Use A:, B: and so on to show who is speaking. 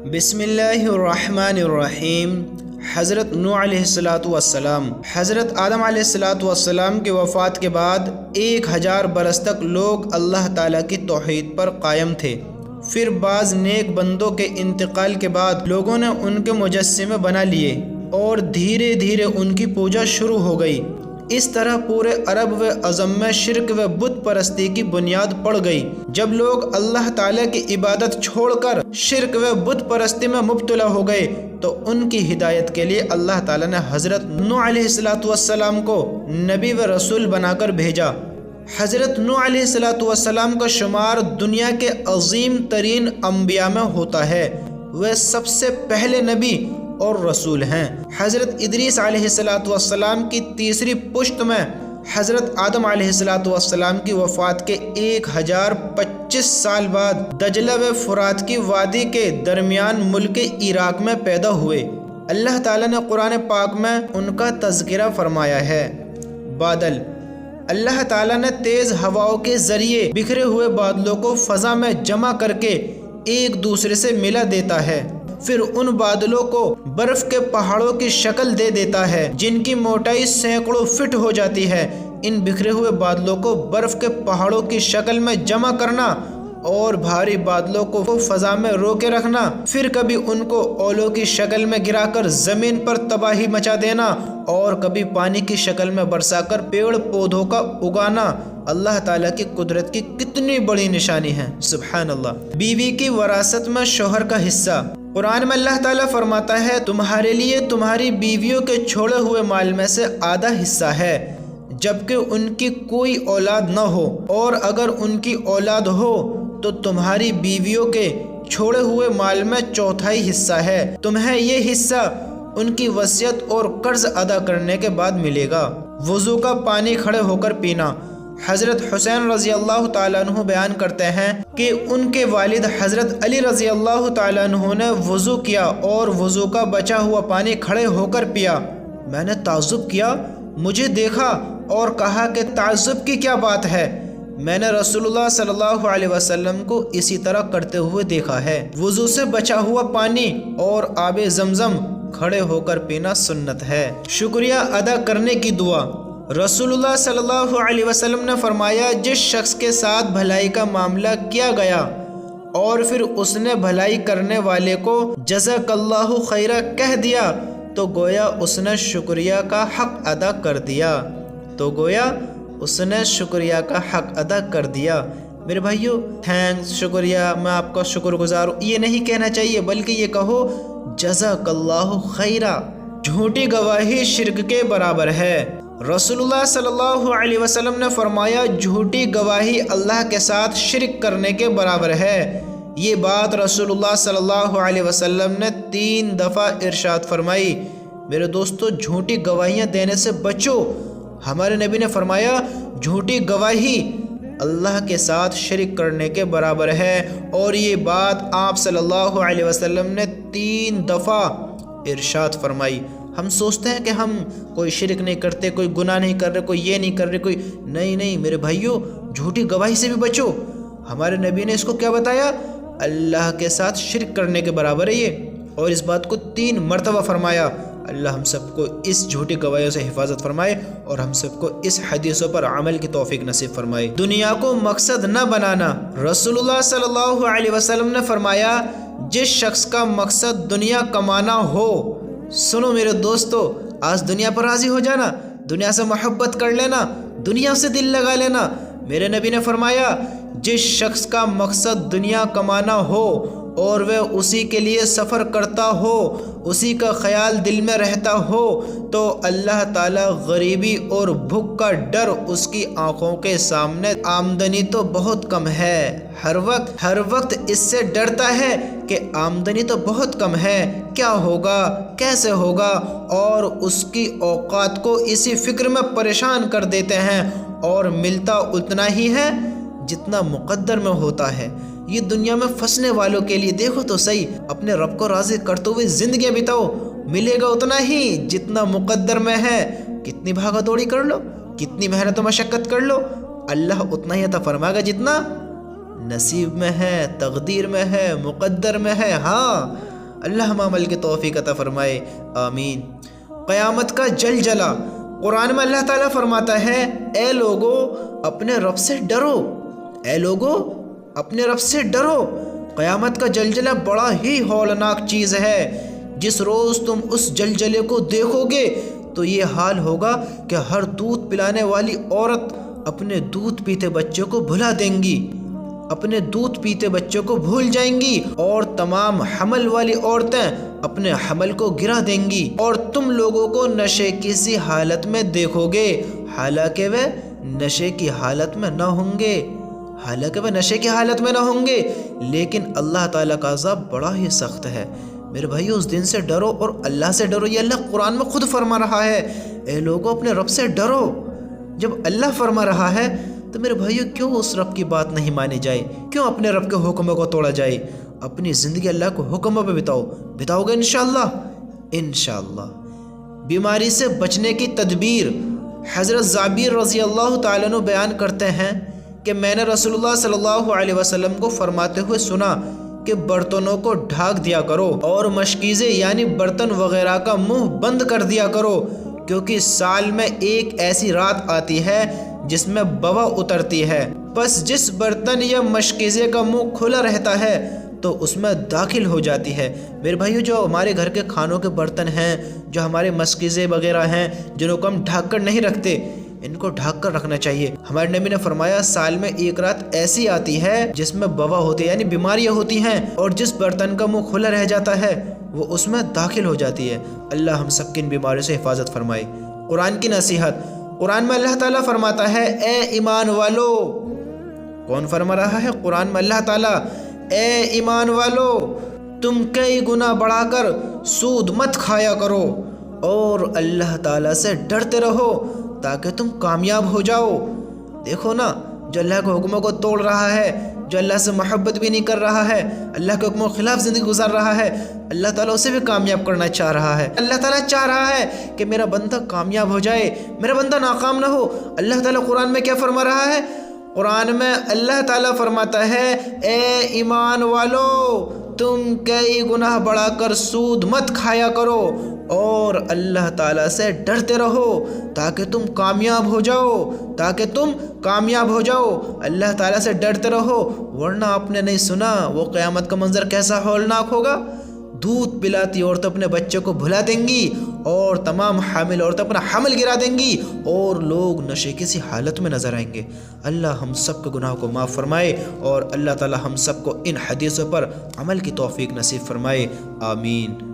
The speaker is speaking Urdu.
A: بسم اللہ الرحمن الرحیم۔ حضرت نوح علیہ السلام حضرت آدم علیہ السلام کی وفات کے بعد 1000 برس تک لوگ اللہ تعالیٰ کی توحید پر قائم تھے۔ پھر بعض نیک بندوں کے انتقال کے بعد لوگوں نے ان کے مجسمے بنا لیے اور دھیرے دھیرے ان کی پوجا شروع ہو گئی۔ اس طرح پورے عرب و عجم میں شرک و بت پرستی کی بنیاد پڑ گئی۔ جب لوگ اللہ تعالیٰ کی عبادت چھوڑ کر شرک و بت پرستی میں مبتلا ہو گئے تو ان کی ہدایت کے لیے اللہ تعالیٰ نے حضرت نوح علیہ السلام کو نبی و رسول بنا کر بھیجا۔ حضرت نوح علیہ السلام کا شمار دنیا کے عظیم ترین انبیاء میں ہوتا ہے۔ وہ سب سے پہلے نبی اور رسول ہیں۔ حضرت ادریس علیہ السلام کی تیسری پشت میں حضرت آدم علیہ السلام کی وفات کے 1025 سال بعد دجلہ و فرات کی وادی کے درمیان ملک عراق میں پیدا ہوئے۔ اللہ تعالیٰ نے قرآن پاک میں ان کا تذکرہ فرمایا ہے۔ بادل، اللہ تعالیٰ نے تیز ہواؤں کے ذریعے بکھرے ہوئے بادلوں کو فضا میں جمع کر کے ایک دوسرے سے ملا دیتا ہے، پھر ان بادلوں کو برف کے پہاڑوں کی شکل دے دیتا ہے جن کی موٹائی سینکڑوں فٹ ہو جاتی ہے۔ ان بکھرے ہوئے بادلوں کو برف کے پہاڑوں کی شکل میں جمع کرنا اور بھاری بادلوں کو فضا میں روکے رکھنا، پھر کبھی ان کو اولوں کی شکل میں گرا کر زمین پر تباہی مچا دینا اور کبھی پانی کی شکل میں برسا کر پیڑ پودوں کا اگانا، اللہ تعالیٰ کی قدرت کی کتنی بڑی نشانی ہے۔ سبحان اللہ۔ بیوی کی وراثت میں شوہر کا حصہ۔ قرآن میں اللہ تعالیٰ فرماتا ہے، تمہارے لیے تمہاری بیویوں کے چھوڑے ہوئے مال میں سے آدھا حصہ ہے جبکہ ان کی کوئی اولاد نہ ہو، اور اگر ان کی اولاد ہو تو تمہاری بیویوں کے چھوڑے ہوئے مال میں چوتھائی حصہ ہے۔ تمہیں یہ حصہ ان کی وصیت اور قرض ادا کرنے کے بعد ملے گا۔ وضو کا پانی کھڑے ہو کر پینا۔ حضرت حسین رضی اللہ تعالیٰ عنہ بیان کرتے ہیں کہ ان کے والد حضرت علی رضی اللہ تعالیٰ عنہ نے وضو کیا اور وضو کا بچا ہوا پانی کھڑے ہو کر پیا۔ میں نے تعجب کیا، مجھے دیکھا اور کہا کہ تعجب کی کیا بات ہے؟ میں نے رسول اللہ صلی اللہ علیہ وسلم کو اسی طرح کرتے ہوئے دیکھا ہے۔ وضو سے بچا ہوا پانی اور آب زمزم کھڑے ہو کر پینا سنت ہے۔ شکریہ ادا کرنے کی دعا۔ رسول اللہ صلی اللہ علیہ وسلم نے فرمایا، جس شخص کے ساتھ بھلائی کا معاملہ کیا گیا اور پھر اس نے بھلائی کرنے والے کو جزاک اللہ خیرہ کہہ دیا تو گویا اس نے شکریہ کا حق ادا کر دیا۔ میرے بھائیو، تھینکس، شکریہ، میں آپ کا شکر گزار ہوں، یہ نہیں کہنا چاہیے بلکہ یہ کہو جزاک اللہ خیرہ۔ جھوٹی گواہی شرک کے برابر ہے۔ رسول اللہ صلی اللہ علیہ وسلم نے فرمایا، جھوٹی گواہی اللہ کے ساتھ شرک کرنے کے برابر ہے۔ یہ بات رسول اللہ صلی اللہ علیہ وسلم نے 3 دفعہ ارشاد فرمائی۔ میرے دوستو، جھوٹی گواہیاں دینے سے بچو۔ ہمارے نبی نے فرمایا، جھوٹی گواہی اللہ کے ساتھ شرک کرنے کے برابر ہے، اور یہ بات آپ صلی اللہ علیہ وسلم نے 3 دفعہ ارشاد فرمائی۔ ہم سوچتے ہیں کہ ہم کوئی شرک نہیں کرتے، کوئی گناہ نہیں کر رہے، کوئی یہ نہیں کر رہے، کوئی نہیں میرے بھائیو، جھوٹی گواہی سے بھی بچو۔ ہمارے نبی نے اس کو کیا بتایا؟ اللہ کے ساتھ شرک کرنے کے برابر ہے یہ، اور اس بات کو 3 مرتبہ فرمایا۔ اللہ ہم سب کو اس جھوٹی گواہیوں سے حفاظت فرمائے اور ہم سب کو اس حدیثوں پر عمل کی توفیق نصیب فرمائے۔ دنیا کو مقصد نہ بنانا۔ رسول اللہ صلی اللہ علیہ وسلم نے فرمایا، جس شخص کا مقصد دنیا کمانا ہو، سنو میرے دوستو، آج دنیا پر راضی ہو جانا، دنیا سے محبت کر لینا، دنیا سے دل لگا لینا۔ میرے نبی نے فرمایا، جس شخص کا مقصد دنیا کمانا ہو اور وہ اسی کے لیے سفر کرتا ہو، اسی کا خیال دل میں رہتا ہو، تو اللہ تعالیٰ غریبی اور بھوک کا ڈر اس کی آنکھوں کے سامنے، آمدنی تو بہت کم ہے، ہر وقت اس سے ڈرتا ہے کہ آمدنی تو بہت کم ہے، کیا ہوگا، کیسے ہوگا، اور اس کی اوقات کو اسی فکر میں پریشان کر دیتے ہیں، اور ملتا اتنا ہی ہے جتنا مقدر میں ہوتا ہے۔ یہ دنیا میں پھنسنے والوں کے لیے دیکھو تو صحیح، اپنے رب کو راضی کرتے ہوئے زندگیاں بتاؤ، ملے گا اتنا ہی جتنا مقدر میں ہے۔ کتنی بھاگا دوڑی کر لو، کتنی محنت و مشقت کر لو، اللہ اتنا ہی عطا فرمائے گا جتنا نصیب میں ہے، تقدیر میں ہے، مقدر میں ہے۔ ہاں، اللہ ہم عمل کی توفیق عطا فرمائے، آمین۔ قیامت کا جلجلہ، قرآن میں اللہ تعالیٰ فرماتا ہے اے لوگو اپنے رب سے ڈرو، اے لوگو اپنے رب سے ڈرو۔ قیامت کا جلجلہ بڑا ہی ہولناک چیز ہے۔ جس روز تم اس جلجلے کو دیکھو گے تو یہ حال ہوگا کہ ہر دودھ پلانے والی عورت اپنے دودھ پیتے بچے کو بھلا دیں گی، اپنے دودھ پیتے بچوں کو بھول جائیں گی، اور تمام حمل والی عورتیں اپنے حمل کو گرا دیں گی، اور تم لوگوں کو نشے کی سی حالت میں دیکھو گے، حالانکہ وہ نشے کی حالت میں نہ ہوں گے، حالانکہ وہ نشے کی حالت میں نہ ہوں گے، لیکن اللہ تعالیٰ کا عذاب بڑا ہی سخت ہے۔ میرے بھائیو اس دن سے ڈرو اور اللہ سے ڈرو، یہ اللہ قرآن میں خود فرما رہا ہے اے لوگوں اپنے رب سے ڈرو۔ جب اللہ فرما رہا ہے تو میرے بھائیو کیوں اس رب کی بات نہیں مانی جائے، کیوں اپنے رب کے حکموں کو توڑا جائے؟ اپنی زندگی اللہ کے حکموں پہ بتاؤ گے انشاءاللہ، انشاءاللہ۔ بیماری سے بچنے کی تدبیر، حضرت جابر رضی اللہ تعالیٰ عنہ بیان کرتے ہیں کہ میں نے رسول اللہ صلی اللہ علیہ وسلم کو فرماتے ہوئے سنا کہ برتنوں کو ڈھانک دیا کرو اور مشکیزیں یعنی برتن وغیرہ کا منہ بند کر دیا کرو، کیونکہ سال میں ایک ایسی رات آتی ہے جس میں بوا اترتی ہے، بس جس برتن یا مشکیزے کا منہ کھلا رہتا ہے تو اس میں داخل ہو جاتی ہے۔ میرے بھائیو جو ہمارے گھر کے کھانوں کے برتن ہیں، جو ہمارے مشکیزے وغیرہ ہیں جنہوں کو ہم ڈھانک کر نہیں رکھتے، ان کو ڈھانک کر رکھنا چاہیے۔ ہمارے نبی نے فرمایا سال میں ایک رات ایسی آتی ہے جس میں بوا ہوتی ہے یعنی بیماریاں ہوتی ہیں، اور جس برتن کا منہ کھلا رہ جاتا ہے وہ اس میں داخل ہو جاتی ہے۔ اللہ ہم سب کی ان بیماریوں سے حفاظت فرمائے۔ قرآن کی نصیحت، قرآن میں اللہ تعالیٰ فرماتا ہے اے ایمان والو، کون فرما رہا ہے؟ قرآن میں اللہ تعالیٰ، اے ایمان والو تم کئی گنا بڑھا کر سود مت کھایا کرو اور اللہ تعالیٰ سے ڈرتے رہو تاکہ تم کامیاب ہو جاؤ۔ دیکھو نا، جو اللہ کے حکموں کو توڑ رہا ہے، جو اللہ سے محبت بھی نہیں کر رہا ہے، اللہ کے حکموں کے خلاف زندگی گزار رہا ہے، اللہ تعالیٰ اسے بھی کامیاب کرنا چاہ رہا ہے۔ اللہ تعالیٰ چاہ رہا ہے کہ میرا بندہ کامیاب ہو جائے، میرا بندہ ناکام نہ ہو۔ اللہ تعالیٰ قرآن میں کیا فرما رہا ہے؟ قرآن میں اللہ تعالیٰ فرماتا ہے اے ایمان والو تم کئی گناہ بڑھا کر سود مت کھایا کرو اور اللہ تعالیٰ سے ڈرتے رہو تاکہ تم کامیاب ہو جاؤ، تاکہ تم کامیاب ہو جاؤ۔ اللہ تعالیٰ سے ڈرتے رہو، ورنہ آپ نے نہیں سنا وہ قیامت کا منظر کیسا ہولناک ہوگا؟ دودھ پلاتی عورتیں اپنے بچے کو بھلا دیں گی اور تمام حامل عورتیں اپنا حمل گرا دیں گی اور لوگ نشے کی سی حالت میں نظر آئیں گے۔ اللہ ہم سب کے گناہوں کو معاف فرمائے اور اللہ تعالی ہم سب کو ان حدیثوں پر عمل کی توفیق نصیب فرمائے، آمین۔